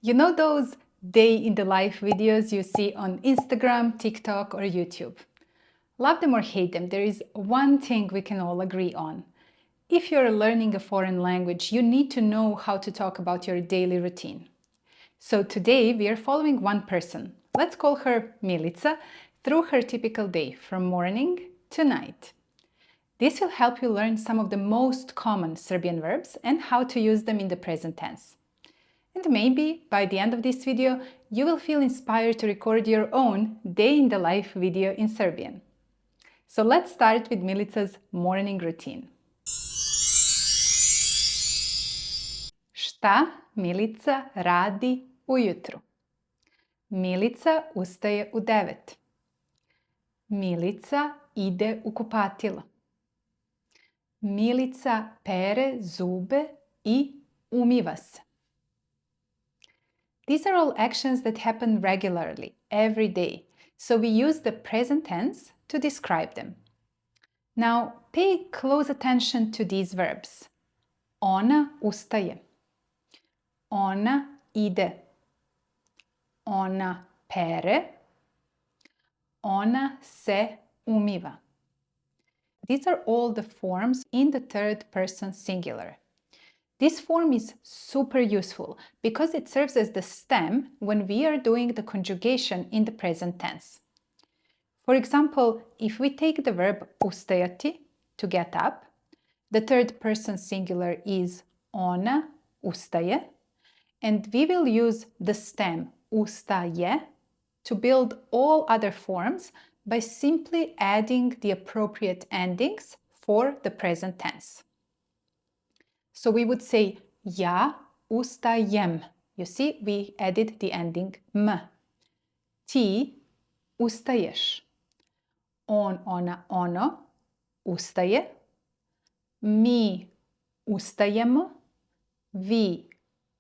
You know those day in the life videos you see on Instagram, TikTok, or YouTube? Love them or hate them, there is one thing we can all agree on. If you're learning a foreign language, you need to know how to talk about your daily routine. So today we are following one person. Let's call her Milica through her typical day from morning to night. This will help you learn some of the most common Serbian verbs and how to use them in the present tense. And maybe by the end of this video, you will feel inspired to record your own day in the life video in Serbian. So let's start with Milica's morning routine. Šta Milica radi ujutru? Milica ustaje u 9. Milica ide u kupatilo. Milica pere zube i umiva se. These are all actions that happen regularly, every day, so we use the present tense to describe them. Now, pay close attention to these verbs. Ona ustaje. Ona ide. Ona pere. Ona se umiva. These are all the forms in the third person singular. This form is super useful because it serves as the stem when we are doing the conjugation in the present tense. For example, if we take the verb ustajati, to get up, the third person singular is ona ustaje, and we will use the stem ustaje to build all other forms by simply adding the appropriate endings for the present tense. So we would say ja ustajem. You see, we added the ending m. Ti ustaješ. On, ona, ono ustaje. Mi ustajemo. Vi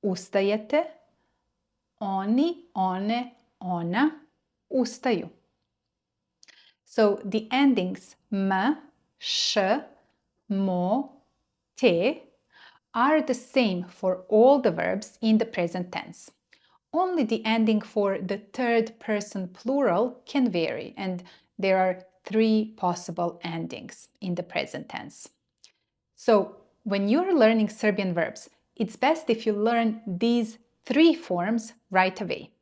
ustajete. Oni, one, ona ustaju. So the endings m, š, mo, te are the same for all the verbs in the present tense. Only the ending for the third person plural can vary, and there are 3 possible endings in the present tense. So when you're learning Serbian verbs, it's best if you learn these 3 forms right away.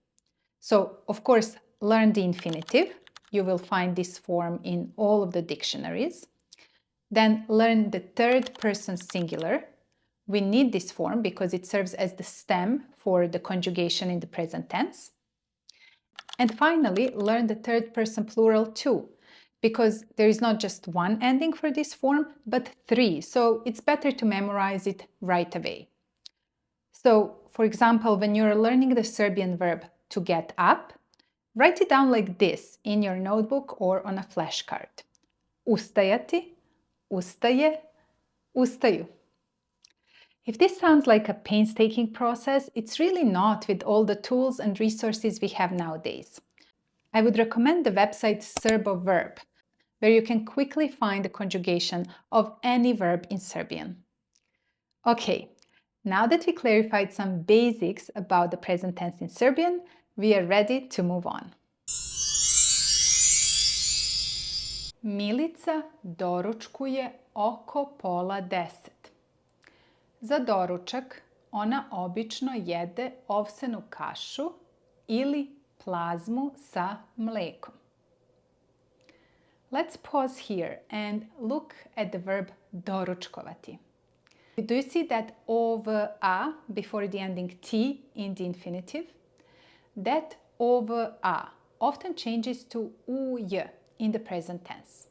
So, of course, learn the infinitive. You will find this form in all of the dictionaries. Then learn the third person singular. We need this form because it serves as the stem for the conjugation in the present tense. And finally, learn the third person plural too, because there is not just one ending for this form, but 3. So it's better to memorize it right away. So, for example, when you're learning the Serbian verb to get up, write it down like this in your notebook or on a flashcard. Ustajati, ustaje, ustaju. If this sounds like a painstaking process, it's really not with all the tools and resources we have nowadays. I would recommend the website Serboverb, where you can quickly find the conjugation of any verb in Serbian. Okay, now that we clarified some basics about the present tense in Serbian, we are ready to move on. Milica doručkuje oko pola 10. Za doručak ona obično jede ovsenu kašu ili plazmu sa mlekom. Let's pause here and look at the verb doručkovati. Do you see that ova before the ending t in the infinitive? That ova often changes to uj in the present tense.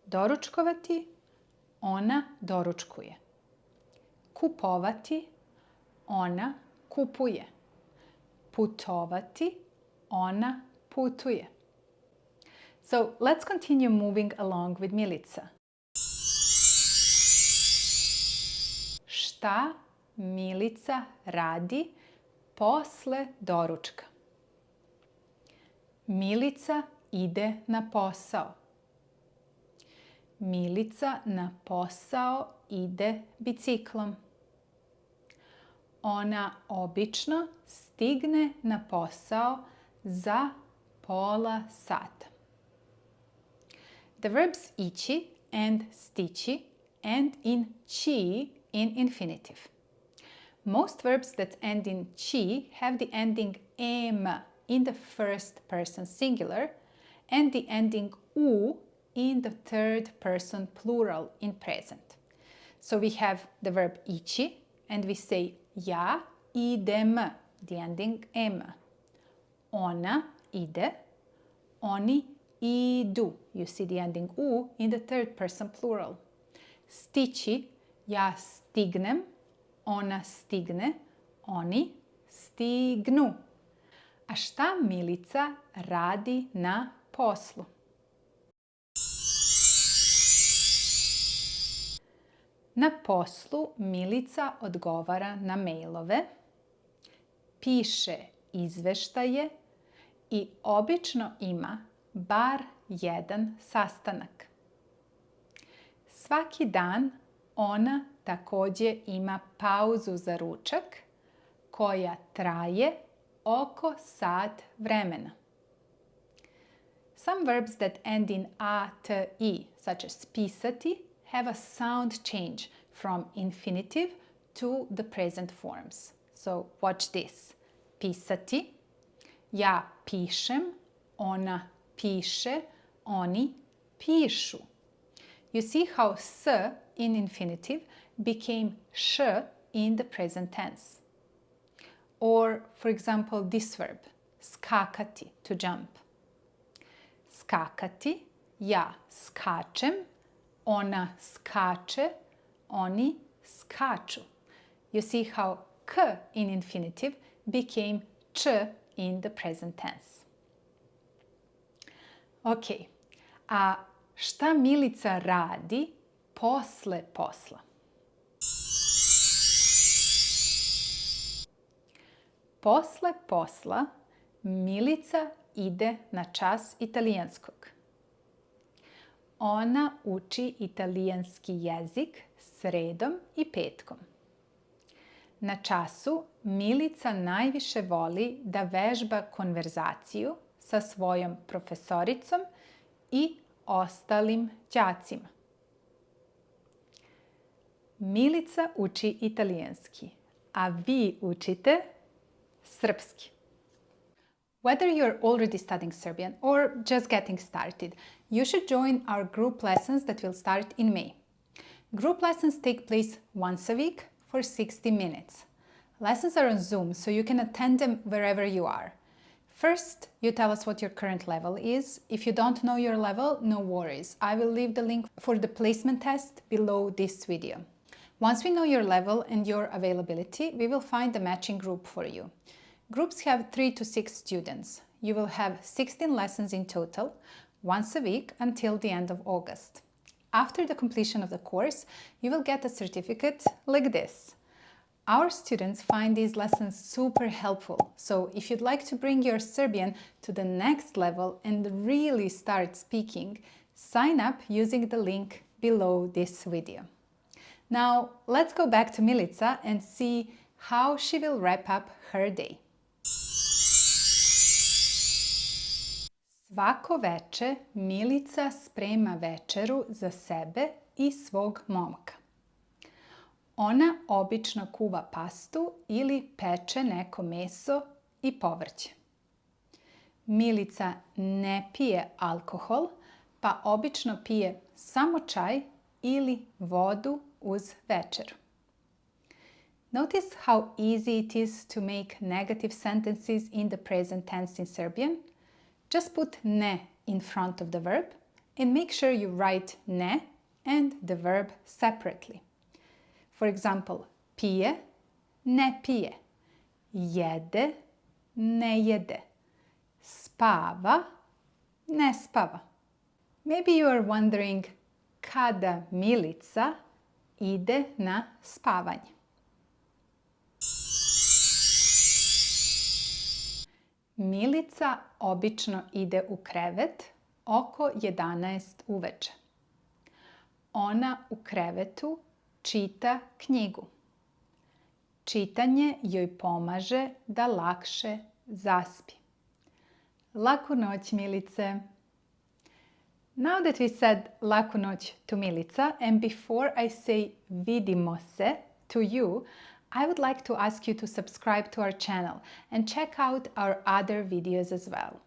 Doručkovati, ona doručkuje. Kupovati, ona kupuje. Putovati, ona putuje. So let's continue moving along with Milica. Šta Milica radi posle doručka? Milica ide na posao. Milica na posao ide biciklom. Ona obično stigne na posao za pola sata. The verbs ići and stići end in ći in infinitive. Most verbs that end in ći have the ending em in the first person singular and the ending u in the third person plural in present. So we have the verb ići and we say ja idem, the ending em. Ona ide, oni idu. You see the ending u in the third person plural. Stići, ja stignem, ona stigne, oni stignu. A šta Milica radi na poslu? Na poslu Milica odgovara na mailove, piše izveštaje i obično ima bar jedan sastanak. Svaki dan ona također ima pauzu za ručak koja traje oko sat vremena. Some verbs that end in a, t, i, such as pisati, have a sound change from infinitive to the present forms. So watch this. Pisati, ja pišem, ona piše, oni pišu. You see how s in infinitive became š in the present tense. Or, for example, this verb, skakati, to jump. Skakati, ja skačem, ona skače, oni skaču. You see how k in infinitive became č in the present tense. Ok, a šta Milica radi posle posla? Posle posla Milica ide na čas italijanskog. Ona uči italijanski jezik sredom i petkom. Na času Milica najviše voli da vežba konverzaciju sa svojom profesoricom i ostalim đacima. Milica uči italijanski, a vi učite srpski. Whether you're already studying Serbian or just getting started, you should join our group lessons that will start in May. Group lessons take place once a week for 60 minutes. Lessons are on Zoom, so you can attend them wherever you are. First, you tell us what your current level is. If you don't know your level, no worries. I will leave the link for the placement test below this video. Once we know your level and your availability, we will find the matching group for you. Groups have 3 to 6 students. You will have 16 lessons in total, once a week until the end of August. After the completion of the course, you will get a certificate like this. Our students find these lessons super helpful, so if you'd like to bring your Serbian to the next level and really start speaking, sign up using the link below this video. Now, let's go back to Milica and see how she will wrap up her day. Svako veče Milica sprema večeru za sebe i svog momka. Ona obično kuva pastu ili peče neko meso i povrće. Milica ne pije alkohol, pa obično pije samo čaj ili vodu uz večeru. Notice how easy it is to make negative sentences in the present tense in Serbian. Just put ne in front of the verb and make sure you write ne and the verb separately. For example, pije, ne pije. Jede, ne jede. Spava, ne spava. Maybe you are wondering kada Milica ide na spavanje. Milica obično ide u krevet oko 11 uveče. Ona u krevetu čita knjigu. čitanje joj pomaže da lakše zaspi. Laku noć, Milice! Now that we said laku noć to Milica, and before I say vidimo se to you, I would like to ask you to subscribe to our channel and check out our other videos as well.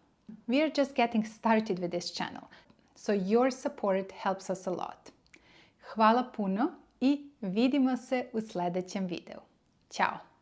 We are just getting started with this channel, so your support helps us a lot. Hvala puno i vidimo se u sljedećem videu. Ćao!